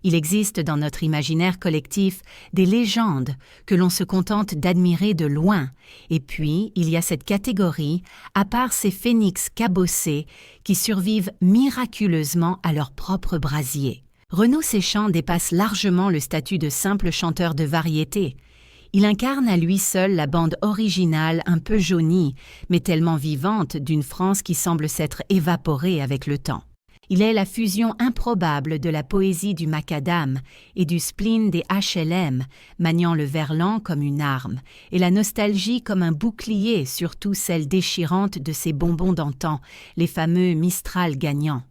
Il existe dans notre imaginaire collectif des légendes que l'on se contente d'admirer de loin, et puis il y a cette catégorie, à part ces phénix cabossés, qui survivent miraculeusement à leur propre brasier. Renaud Séchant dépasse largement le statut de simple chanteur de variété. Il incarne à lui seul la bande originale un peu jaunie, mais tellement vivante d'une France qui semble s'être évaporée avec le temps. Il est la fusion improbable de la poésie du macadam et du spleen des HLM, maniant le verlan comme une arme, et la nostalgie comme un bouclier, surtout celle déchirante de ces bonbons d'antan, les fameux Mistral gagnants.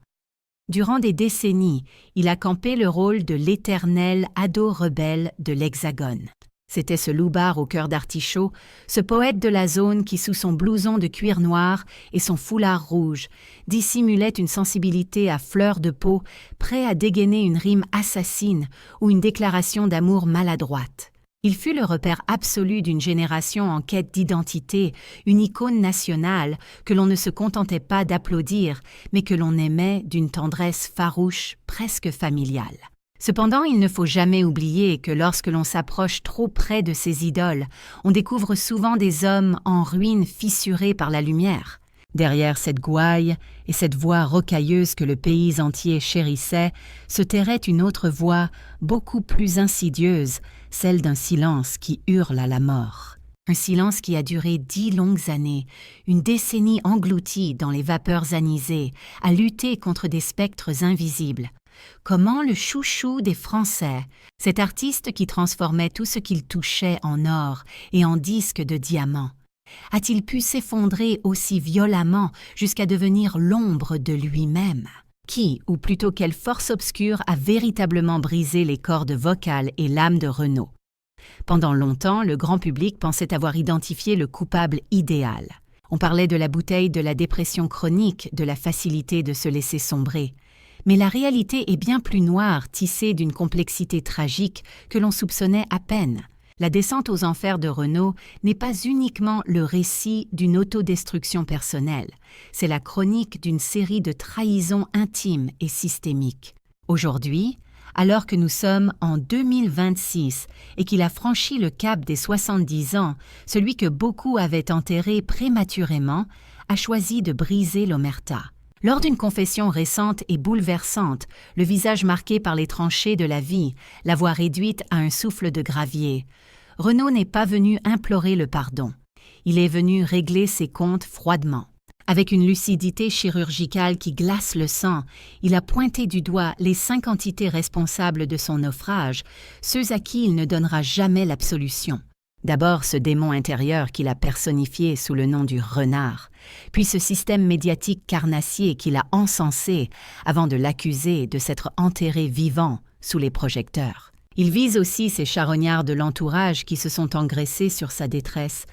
Durant des décennies, il a campé le rôle de l'éternel ado rebelle de l'Hexagone. C'était ce loupard au cœur d'artichaut, ce poète de la zone qui, sous son blouson de cuir noir et son foulard rouge, dissimulait une sensibilité à fleur de peau, prêt à dégainer une rime assassine ou une déclaration d'amour maladroite. Il fut le repère absolu d'une génération en quête d'identité, une icône nationale que l'on ne se contentait pas d'applaudir, mais que l'on aimait d'une tendresse farouche, presque familiale. Cependant, il ne faut jamais oublier que lorsque l'on s'approche trop près de ces idoles, on découvre souvent des hommes en ruine fissurés par la lumière. Derrière cette gouaille et cette voix rocailleuse que le pays entier chérissait, se terrait une autre voix beaucoup plus insidieuse, celle d'un silence qui hurle à la mort. Un silence qui a duré 10 longues années, une décennie engloutie dans les vapeurs anisées, à lutter contre des spectres invisibles. Comment le chouchou des Français, cet artiste qui transformait tout ce qu'il touchait en or et en disques de diamants, a-t-il pu s'effondrer aussi violemment jusqu'à devenir l'ombre de lui-même? Qui, ou plutôt quelle force obscure, a véritablement brisé les cordes vocales et l'âme de Renaud? Pendant longtemps, le grand public pensait avoir identifié le coupable idéal. On parlait de la bouteille de la dépression chronique, de la facilité de se laisser sombrer. Mais la réalité est bien plus noire, tissée d'une complexité tragique que l'on soupçonnait à peine. La descente aux enfers de Renaud n'est pas uniquement le récit d'une autodestruction personnelle, c'est la chronique d'une série de trahisons intimes et systémiques. Aujourd'hui, alors que nous sommes en 2026 et qu'il a franchi le cap des 70 ans, celui que beaucoup avaient enterré prématurément a choisi de briser l'omerta. Lors d'une confession récente et bouleversante, le visage marqué par les tranchées de la vie, la voix réduite à un souffle de gravier, Renaud n'est pas venu implorer le pardon. Il est venu régler ses comptes froidement. Avec une lucidité chirurgicale qui glace le sang, il a pointé du doigt les 5 entités responsables de son naufrage, ceux à qui il ne donnera jamais l'absolution. D'abord ce démon intérieur qu'il a personnifié sous le nom du renard, puis ce système médiatique carnassier qu'il a encensé avant de l'accuser de s'être enterré vivant sous les projecteurs. Il vise aussi ces charognards de l'entourage qui se sont engraissés sur sa détresse,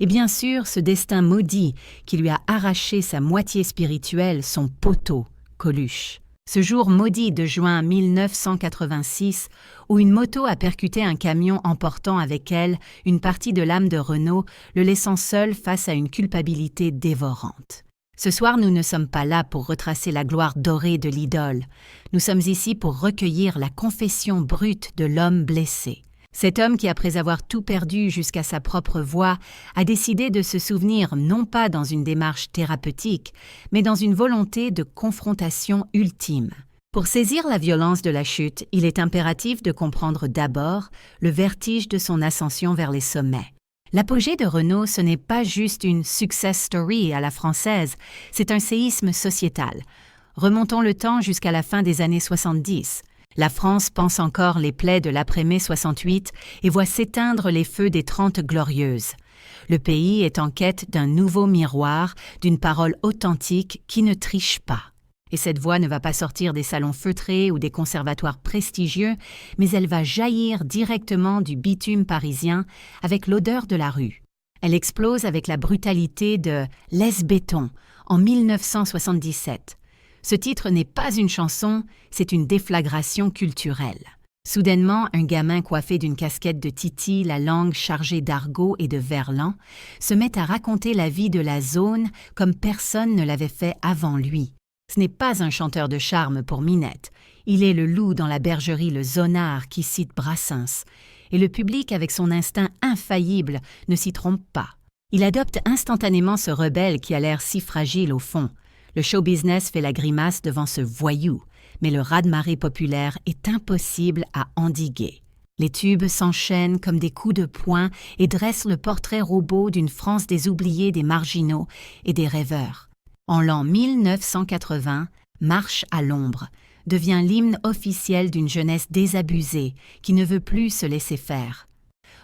et bien sûr ce destin maudit qui lui a arraché sa moitié spirituelle, son poteau, Coluche. Ce jour maudit de juin 1986, où une moto a percuté un camion emportant avec elle une partie de l'âme de Renaud, le laissant seul face à une culpabilité dévorante. Ce soir, nous ne sommes pas là pour retracer la gloire dorée de l'idole. Nous sommes ici pour recueillir la confession brute de l'homme blessé. Cet homme qui, après avoir tout perdu jusqu'à sa propre voix, a décidé de se souvenir non pas dans une démarche thérapeutique, mais dans une volonté de confrontation ultime. Pour saisir la violence de la chute, il est impératif de comprendre d'abord le vertige de son ascension vers les sommets. L'apogée de Renaud, ce n'est pas juste une success story à la française, c'est un séisme sociétal. Remontons le temps jusqu'à la fin des années 70. La France pense encore les plaies de l'après-mai 68 et voit s'éteindre les feux des 30 glorieuses. Le pays est en quête d'un nouveau miroir, d'une parole authentique qui ne triche pas. Et cette voix ne va pas sortir des salons feutrés ou des conservatoires prestigieux, mais elle va jaillir directement du bitume parisien avec l'odeur de la rue. Elle explose avec la brutalité de « Laisse béton » en 1977. Ce titre n'est pas une chanson, c'est une déflagration culturelle. Soudainement, un gamin coiffé d'une casquette de Titi, la langue chargée d'argot et de verlan, se met à raconter la vie de la zone comme personne ne l'avait fait avant lui. Ce n'est pas un chanteur de charme pour Minette. Il est le loup dans la bergerie Le Zonard qui cite Brassens, et le public avec son instinct infaillible ne s'y trompe pas. Il adopte instantanément ce rebelle qui a l'air si fragile au fond. Le show business fait la grimace devant ce voyou, mais le raz-de-marée populaire est impossible à endiguer. Les tubes s'enchaînent comme des coups de poing et dressent le portrait robot d'une France des oubliés, des marginaux et des rêveurs. En l'an 1980, Marche à l'ombre devient l'hymne officiel d'une jeunesse désabusée qui ne veut plus se laisser faire.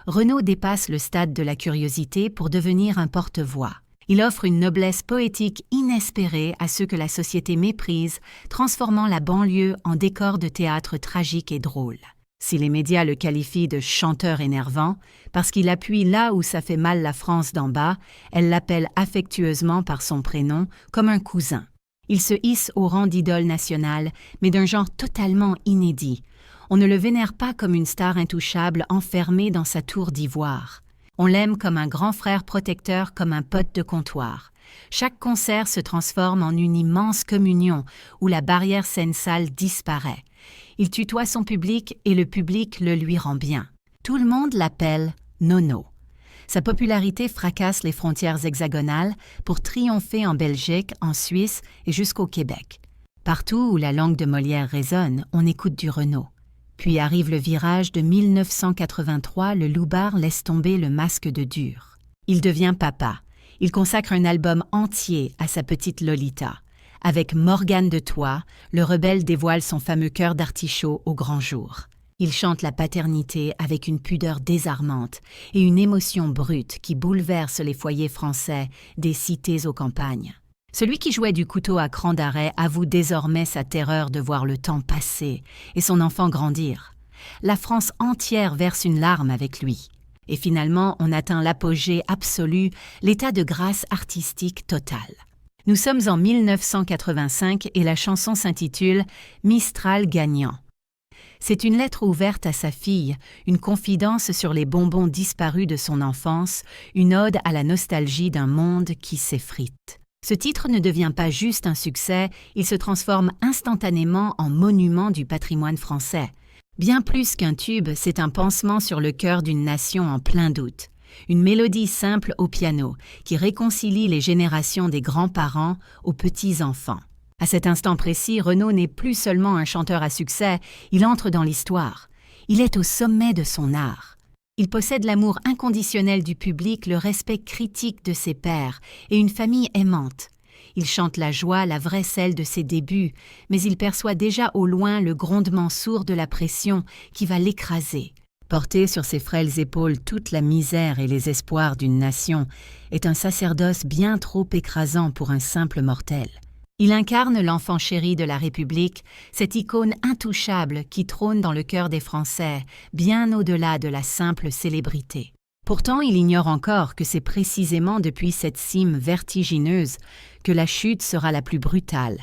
Renaud dépasse le stade de la curiosité pour devenir un porte-voix. Il offre une noblesse poétique inespérée à ceux que la société méprise, transformant la banlieue en décor de théâtre tragique et drôle. Si les médias le qualifient de chanteur énervant, parce qu'il appuie là où ça fait mal la France d'en bas, elle l'appelle affectueusement par son prénom, comme un cousin. Il se hisse au rang d'idole nationale, mais d'un genre totalement inédit. On ne le vénère pas comme une star intouchable enfermée dans sa tour d'ivoire. On l'aime comme un grand frère protecteur, comme un pote de comptoir. Chaque concert se transforme en une immense communion où la barrière scène-salle disparaît. Il tutoie son public et le public le lui rend bien. Tout le monde l'appelle Nono. Sa popularité fracasse les frontières hexagonales pour triompher en Belgique, en Suisse et jusqu'au Québec. Partout où la langue de Molière résonne, on écoute du Renaud. Puis arrive le virage de 1983, le loupard laisse tomber le masque de dur. Il devient papa. Il consacre un album entier à sa petite Lolita. Avec Morgane de Troyes, le rebelle dévoile son fameux cœur d'artichaut au grand jour. Il chante la paternité avec une pudeur désarmante et une émotion brute qui bouleverse les foyers français des cités aux campagnes. Celui qui jouait du couteau à cran d'arrêt avoue désormais sa terreur de voir le temps passer et son enfant grandir. La France entière verse une larme avec lui. Et finalement, on atteint l'apogée absolu, l'état de grâce artistique total. Nous sommes en 1985 et la chanson s'intitule « Mistral gagnant ». C'est une lettre ouverte à sa fille, une confidence sur les bonbons disparus de son enfance, une ode à la nostalgie d'un monde qui s'effrite. Ce titre ne devient pas juste un succès, il se transforme instantanément en monument du patrimoine français. Bien plus qu'un tube, c'est un pansement sur le cœur d'une nation en plein doute. Une mélodie simple au piano qui réconcilie les générations des grands-parents aux petits-enfants. À cet instant précis, Renaud n'est plus seulement un chanteur à succès, il entre dans l'histoire. Il est au sommet de son art. Il possède l'amour inconditionnel du public, le respect critique de ses pairs et une famille aimante. Il chante la joie, la vraie celle de ses débuts, mais il perçoit déjà au loin le grondement sourd de la pression qui va l'écraser. Porter sur ses frêles épaules toute la misère et les espoirs d'une nation est un sacerdoce bien trop écrasant pour un simple mortel. Il incarne l'enfant chéri de la République, cette icône intouchable qui trône dans le cœur des Français, bien au-delà de la simple célébrité. Pourtant, il ignore encore que c'est précisément depuis cette cime vertigineuse que la chute sera la plus brutale,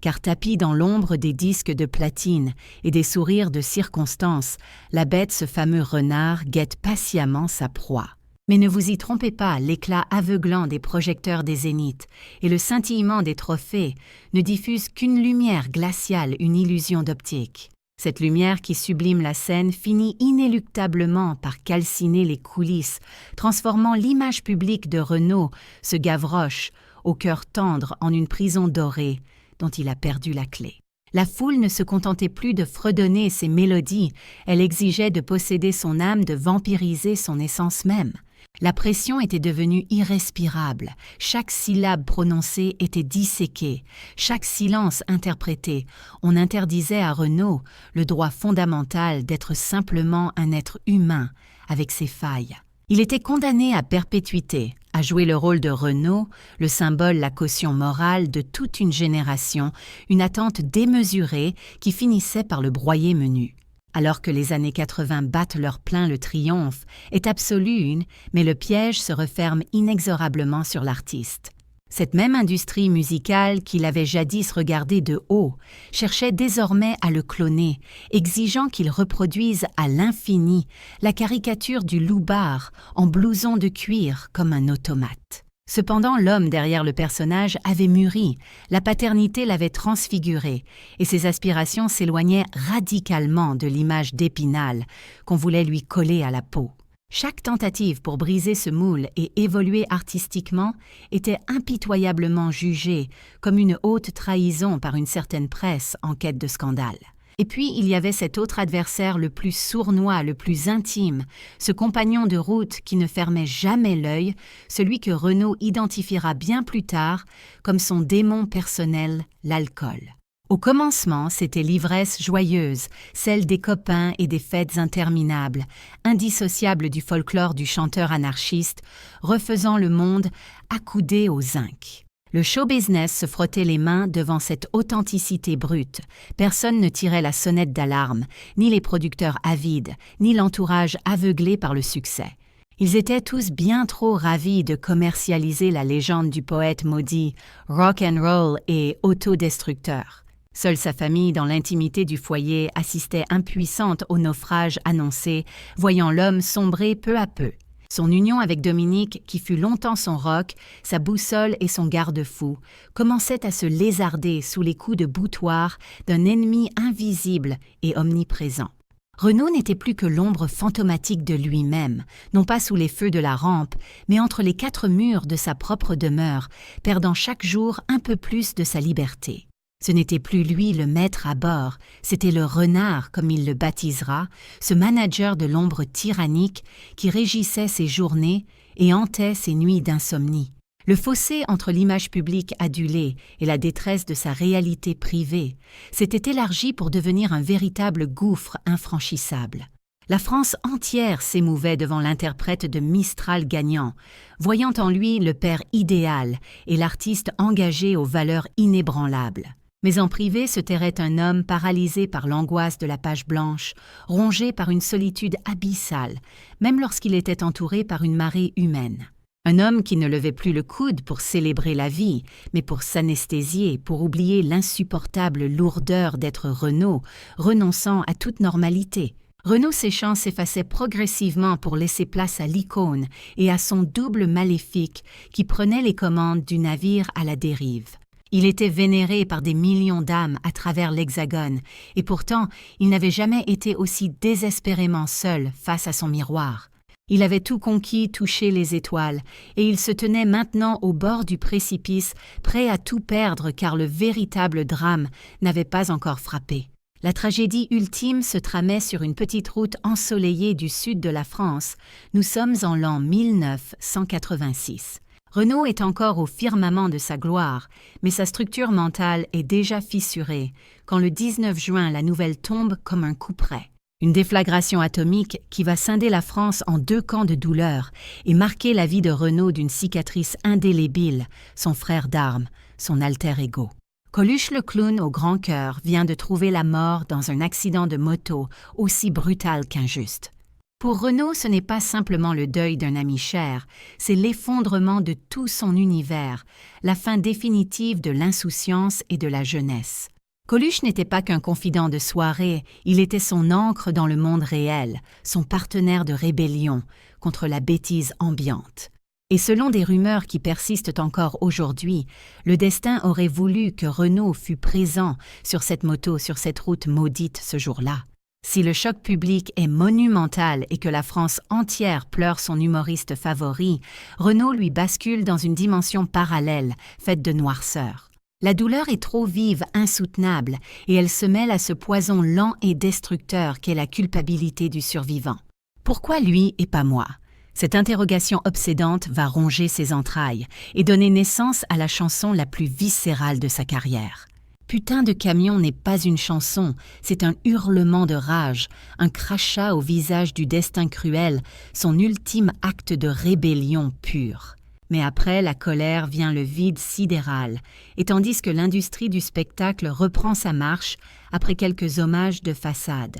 car tapie dans l'ombre des disques de platine et des sourires de circonstance, la bête, ce fameux renard, guette patiemment sa proie. Mais ne vous y trompez pas, l'éclat aveuglant des projecteurs des zéniths et le scintillement des trophées ne diffusent qu'une lumière glaciale, une illusion d'optique. Cette lumière qui sublime la scène finit inéluctablement par calciner les coulisses, transformant l'image publique de Renaud, ce Gavroche, au cœur tendre en une prison dorée dont il a perdu la clé. La foule ne se contentait plus de fredonner ses mélodies, elle exigeait de posséder son âme, de vampiriser son essence même. La pression était devenue irrespirable, chaque syllabe prononcée était disséquée, chaque silence interprété. On interdisait à Renaud le droit fondamental d'être simplement un être humain avec ses failles. Il était condamné à perpétuité, à jouer le rôle de Renaud, le symbole, la caution morale de toute une génération, une attente démesurée qui finissait par le broyer menu. Alors que les années 80 battent leur plein, le triomphe est absolu, mais le piège se referme inexorablement sur l'artiste. Cette même industrie musicale qu'il avait jadis regardée de haut cherchait désormais à le cloner, exigeant qu'il reproduise à l'infini la caricature du loupard en blouson de cuir comme un automate. Cependant, l'homme derrière le personnage avait mûri, la paternité l'avait transfiguré, et ses aspirations s'éloignaient radicalement de l'image d'Épinal qu'on voulait lui coller à la peau. Chaque tentative pour briser ce moule et évoluer artistiquement était impitoyablement jugée comme une haute trahison par une certaine presse en quête de scandale. Et puis, il y avait cet autre adversaire le plus sournois, le plus intime, ce compagnon de route qui ne fermait jamais l'œil, celui que Renaud identifiera bien plus tard comme son démon personnel, l'alcool. Au commencement, c'était l'ivresse joyeuse, celle des copains et des fêtes interminables, indissociable du folklore du chanteur anarchiste, refaisant le monde accoudé au zinc. Le show business se frottait les mains devant cette authenticité brute. Personne ne tirait la sonnette d'alarme, ni les producteurs avides, ni l'entourage aveuglé par le succès. Ils étaient tous bien trop ravis de commercialiser la légende du poète maudit, rock and roll et autodestructeur. Seule sa famille, dans l'intimité du foyer, assistait impuissante au naufrage annoncé, voyant l'homme sombrer peu à peu. Son union avec Dominique, qui fut longtemps son roc, sa boussole et son garde-fou, commençait à se lézarder sous les coups de boutoir d'un ennemi invisible et omniprésent. Renaud n'était plus que l'ombre fantomatique de lui-même, non pas sous les feux de la rampe, mais entre les quatre murs de sa propre demeure, perdant chaque jour un peu plus de sa liberté. Ce n'était plus lui le maître à bord, c'était le renard, comme il le baptisera, ce manager de l'ombre tyrannique qui régissait ses journées et hantait ses nuits d'insomnie. Le fossé entre l'image publique adulée et la détresse de sa réalité privée s'était élargi pour devenir un véritable gouffre infranchissable. La France entière s'émouvait devant l'interprète de Mistral gagnant, voyant en lui le père idéal et l'artiste engagé aux valeurs inébranlables. Mais en privé se terrait un homme paralysé par l'angoisse de la page blanche, rongé par une solitude abyssale, même lorsqu'il était entouré par une marée humaine. Un homme qui ne levait plus le coude pour célébrer la vie, mais pour s'anesthésier, pour oublier l'insupportable lourdeur d'être Renaud, renonçant à toute normalité. Renaud séchant s'effaçait progressivement pour laisser place à l'icône et à son double maléfique qui prenait les commandes du navire à la dérive. Il était vénéré par des millions d'âmes à travers l'Hexagone, et pourtant il n'avait jamais été aussi désespérément seul face à son miroir. Il avait tout conquis, touché les étoiles, et il se tenait maintenant au bord du précipice, prêt à tout perdre car le véritable drame n'avait pas encore frappé. La tragédie ultime se tramait sur une petite route ensoleillée du sud de la France. Nous sommes en l'an 1986. Renaud est encore au firmament de sa gloire, mais sa structure mentale est déjà fissurée quand le 19 juin la nouvelle tombe comme un couperet. Une déflagration atomique qui va scinder la France en deux camps de douleur et marquer la vie de Renaud d'une cicatrice indélébile, son frère d'armes, son alter ego. Coluche le clown au grand cœur vient de trouver la mort dans un accident de moto aussi brutal qu'injuste. Pour Renaud, ce n'est pas simplement le deuil d'un ami cher, c'est l'effondrement de tout son univers, la fin définitive de l'insouciance et de la jeunesse. Coluche n'était pas qu'un confident de soirée, il était son ancre dans le monde réel, son partenaire de rébellion contre la bêtise ambiante. Et selon des rumeurs qui persistent encore aujourd'hui, le destin aurait voulu que Renaud fût présent sur cette moto, sur cette route maudite ce jour-là. Si le choc public est monumental et que la France entière pleure son humoriste favori, Renaud lui bascule dans une dimension parallèle, faite de noirceur. La douleur est trop vive, insoutenable, et elle se mêle à ce poison lent et destructeur qu'est la culpabilité du survivant. Pourquoi lui et pas moi ? Cette interrogation obsédante va ronger ses entrailles et donner naissance à la chanson la plus viscérale de sa carrière. Putain de camion n'est pas une chanson, c'est un hurlement de rage, un crachat au visage du destin cruel, son ultime acte de rébellion pure. Mais après la colère vient le vide sidéral, et tandis que l'industrie du spectacle reprend sa marche après quelques hommages de façade.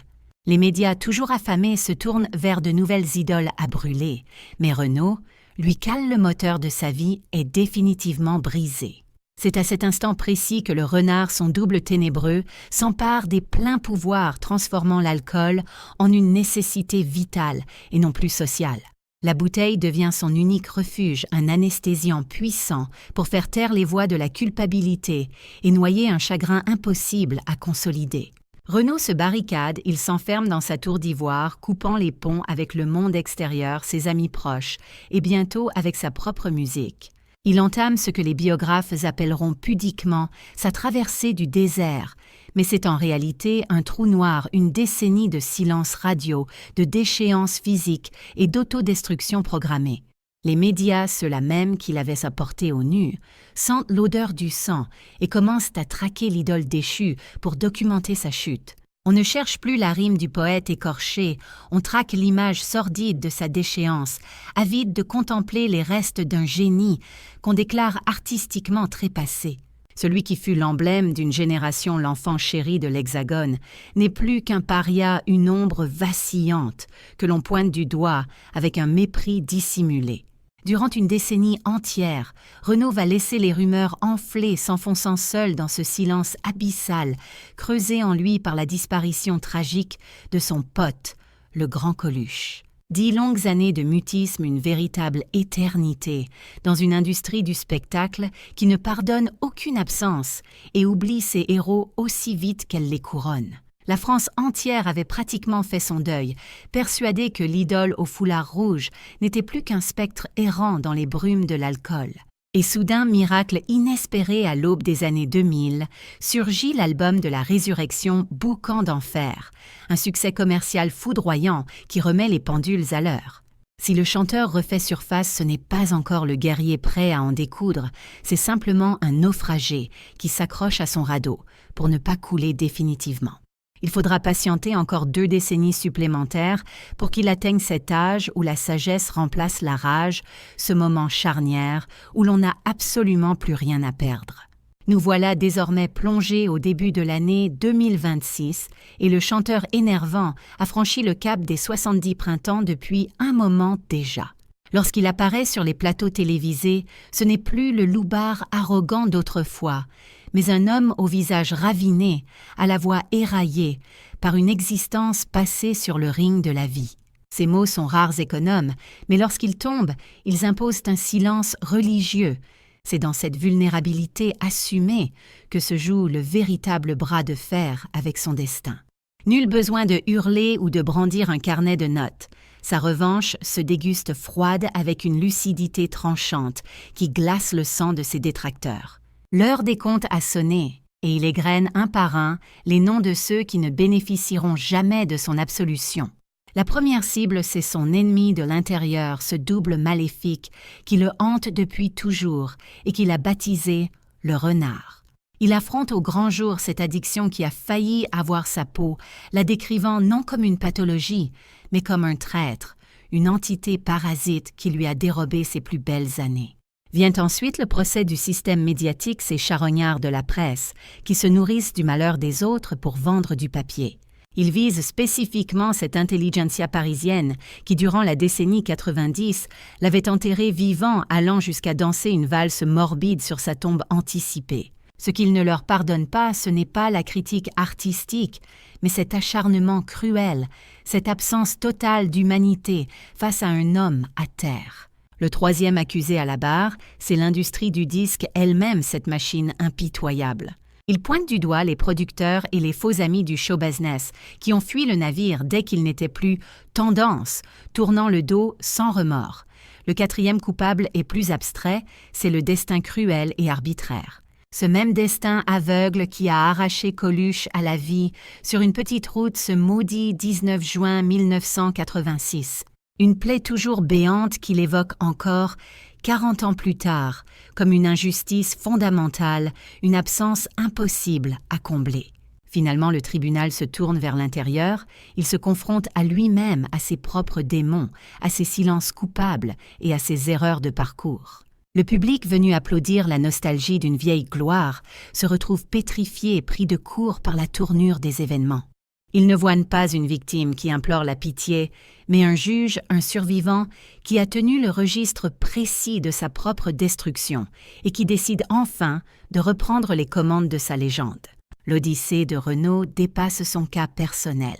Les médias toujours affamés se tournent vers de nouvelles idoles à brûler, mais Renaud, lui cale le moteur de sa vie, est définitivement brisé. C'est à cet instant précis que le renard, son double ténébreux, s'empare des pleins pouvoirs transformant l'alcool en une nécessité vitale et non plus sociale. La bouteille devient son unique refuge, un anesthésiant puissant pour faire taire les voix de la culpabilité et noyer un chagrin impossible à consolider. Renaud se barricade, il s'enferme dans sa tour d'ivoire, coupant les ponts avec le monde extérieur, ses amis proches, et bientôt avec sa propre musique. Il entame ce que les biographes appelleront pudiquement sa traversée du désert, mais c'est en réalité un trou noir, une décennie de silence radio, de déchéance physique et d'autodestruction programmée. Les médias, ceux-là même qui l'avaient apporté au nu, sentent l'odeur du sang et commencent à traquer l'idole déchue pour documenter sa chute. On ne cherche plus la rime du poète écorché, on traque l'image sordide de sa déchéance, avide de contempler les restes d'un génie qu'on déclare artistiquement trépassé. Celui qui fut l'emblème d'une génération, l'enfant chéri de l'Hexagone, n'est plus qu'un paria, une ombre vacillante que l'on pointe du doigt avec un mépris dissimulé. Durant une décennie entière, Renaud va laisser les rumeurs enfler, s'enfonçant seul dans ce silence abyssal, creusé en lui par la disparition tragique de son pote, le grand Coluche. 10 longues années de mutisme, une véritable éternité, dans une industrie du spectacle qui ne pardonne aucune absence et oublie ses héros aussi vite qu'elle les couronne. La France entière avait pratiquement fait son deuil, persuadée que l'idole au foulard rouge n'était plus qu'un spectre errant dans les brumes de l'alcool. Et soudain, miracle inespéré à l'aube des années 2000, surgit l'album de la résurrection Boucan d'enfer, un succès commercial foudroyant qui remet les pendules à l'heure. Si le chanteur refait surface, ce n'est pas encore le guerrier prêt à en découdre, c'est simplement un naufragé qui s'accroche à son radeau pour ne pas couler définitivement. Il faudra patienter encore 2 décennies supplémentaires pour qu'il atteigne cet âge où la sagesse remplace la rage, ce moment charnière où l'on n'a absolument plus rien à perdre. Nous voilà désormais plongés au début de l'année 2026 et le chanteur énervant a franchi le cap des 70 printemps depuis un moment déjà. Lorsqu'il apparaît sur les plateaux télévisés, ce n'est plus le loupard arrogant d'autrefois, mais un homme au visage raviné, à la voix éraillée, par une existence passée sur le ring de la vie. Ces mots sont rares économes, mais lorsqu'ils tombent, ils imposent un silence religieux. C'est dans cette vulnérabilité assumée que se joue le véritable bras de fer avec son destin. Nul besoin de hurler ou de brandir un carnet de notes. Sa revanche se déguste froide avec une lucidité tranchante qui glace le sang de ses détracteurs. L'heure des comptes a sonné, et il égrène un par un les noms de ceux qui ne bénéficieront jamais de son absolution. La première cible, c'est son ennemi de l'intérieur, ce double maléfique qui le hante depuis toujours et qu'il a baptisé le renard. Il affronte au grand jour cette addiction qui a failli avoir sa peau, la décrivant non comme une pathologie, mais comme un traître, une entité parasite qui lui a dérobé ses plus belles années. Vient ensuite le procès du système médiatique, ces charognards de la presse, qui se nourrissent du malheur des autres pour vendre du papier. Il vise spécifiquement cette intelligentsia parisienne qui, durant la décennie 90, l'avait enterré vivant, allant jusqu'à danser une valse morbide sur sa tombe anticipée. Ce qu'il ne leur pardonne pas, ce n'est pas la critique artistique, mais cet acharnement cruel, cette absence totale d'humanité face à un homme à terre. Le troisième accusé à la barre, c'est l'industrie du disque elle-même, cette machine impitoyable. Il pointe du doigt les producteurs et les faux amis du show business qui ont fui le navire dès qu'il n'était plus tendance, tournant le dos sans remords. Le quatrième coupable est plus abstrait, c'est le destin cruel et arbitraire. Ce même destin aveugle qui a arraché Coluche à la vie sur une petite route ce maudit 19 juin 1986. Une plaie toujours béante qu'il évoque encore 40 ans plus tard, comme une injustice fondamentale, une absence impossible à combler. Finalement, le tribunal se tourne vers l'intérieur, il se confronte à lui-même, à ses propres démons, à ses silences coupables et à ses erreurs de parcours. Le public venu applaudir la nostalgie d'une vieille gloire se retrouve pétrifié et pris de court par la tournure des événements. Il ne voine pas une victime qui implore la pitié, mais un juge, un survivant, qui a tenu le registre précis de sa propre destruction et qui décide enfin de reprendre les commandes de sa légende. L'Odyssée de Renaud dépasse son cas personnel.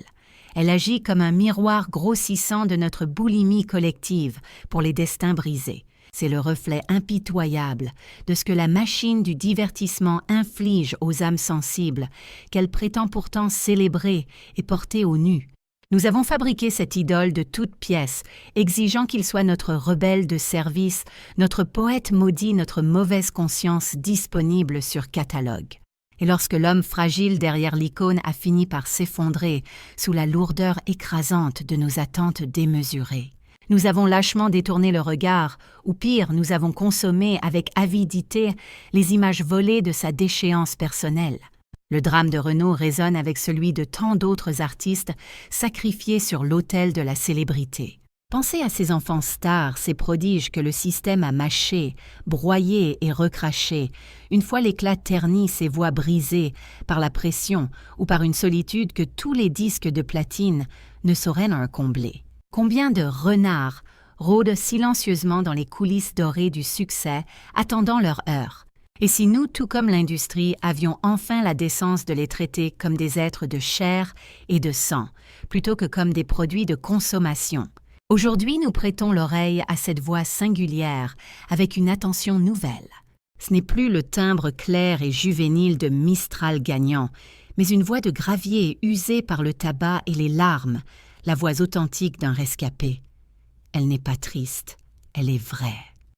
Elle agit comme un miroir grossissant de notre boulimie collective pour les destins brisés. C'est le reflet impitoyable de ce que la machine du divertissement inflige aux âmes sensibles, qu'elle prétend pourtant célébrer et porter au nu. Nous avons fabriqué cette idole de toutes pièces, exigeant qu'il soit notre rebelle de service, notre poète maudit, notre mauvaise conscience disponible sur catalogue. Et lorsque l'homme fragile derrière l'icône a fini par s'effondrer sous la lourdeur écrasante de nos attentes démesurées, nous avons lâchement détourné le regard, ou pire, nous avons consommé avec avidité les images volées de sa déchéance personnelle. Le drame de Renaud résonne avec celui de tant d'autres artistes sacrifiés sur l'autel de la célébrité. Pensez à ces enfants stars, ces prodiges que le système a mâchés, broyés et recrachés, une fois l'éclat terni, ces voix brisées par la pression ou par une solitude que tous les disques de platine ne sauraient leur combler. Combien de renards rôdent silencieusement dans les coulisses dorées du succès, attendant leur heure? Et si nous, tout comme l'industrie, avions enfin la décence de les traiter comme des êtres de chair et de sang, plutôt que comme des produits de consommation? Aujourd'hui, nous prêtons l'oreille à cette voix singulière, avec une attention nouvelle. Ce n'est plus le timbre clair et juvénile de Mistral gagnant, mais une voix de gravier usée par le tabac et les larmes, la voix authentique d'un rescapé. Elle n'est pas triste, elle est vraie.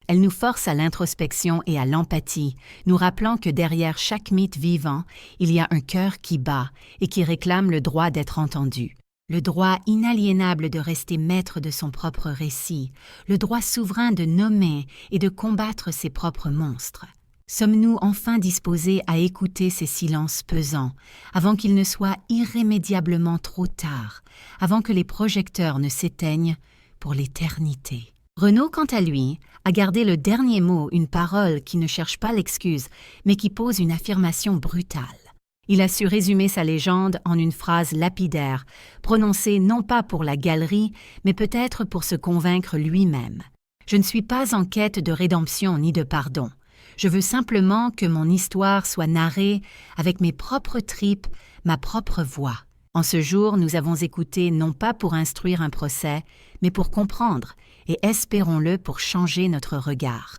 Elle nous force à l'introspection et à l'empathie, nous rappelant que derrière chaque mythe vivant, il y a un cœur qui bat et qui réclame le droit d'être entendu. Le droit inaliénable de rester maître de son propre récit, le droit souverain de nommer et de combattre ses propres monstres. Sommes-nous enfin disposés à écouter ces silences pesants, avant qu'il ne soit irrémédiablement trop tard, avant que les projecteurs ne s'éteignent pour l'éternité? Renaud, quant à lui, a gardé le dernier mot, une parole qui ne cherche pas l'excuse, mais qui pose une affirmation brutale. Il a su résumer sa légende en une phrase lapidaire, prononcée non pas pour la galerie, mais peut-être pour se convaincre lui-même. « Je ne suis pas en quête de rédemption ni de pardon. Je veux simplement que mon histoire soit narrée avec mes propres tripes, ma propre voix. » En ce jour, nous avons écouté non pas pour instruire un procès, mais pour comprendre, et espérons-le pour changer notre regard.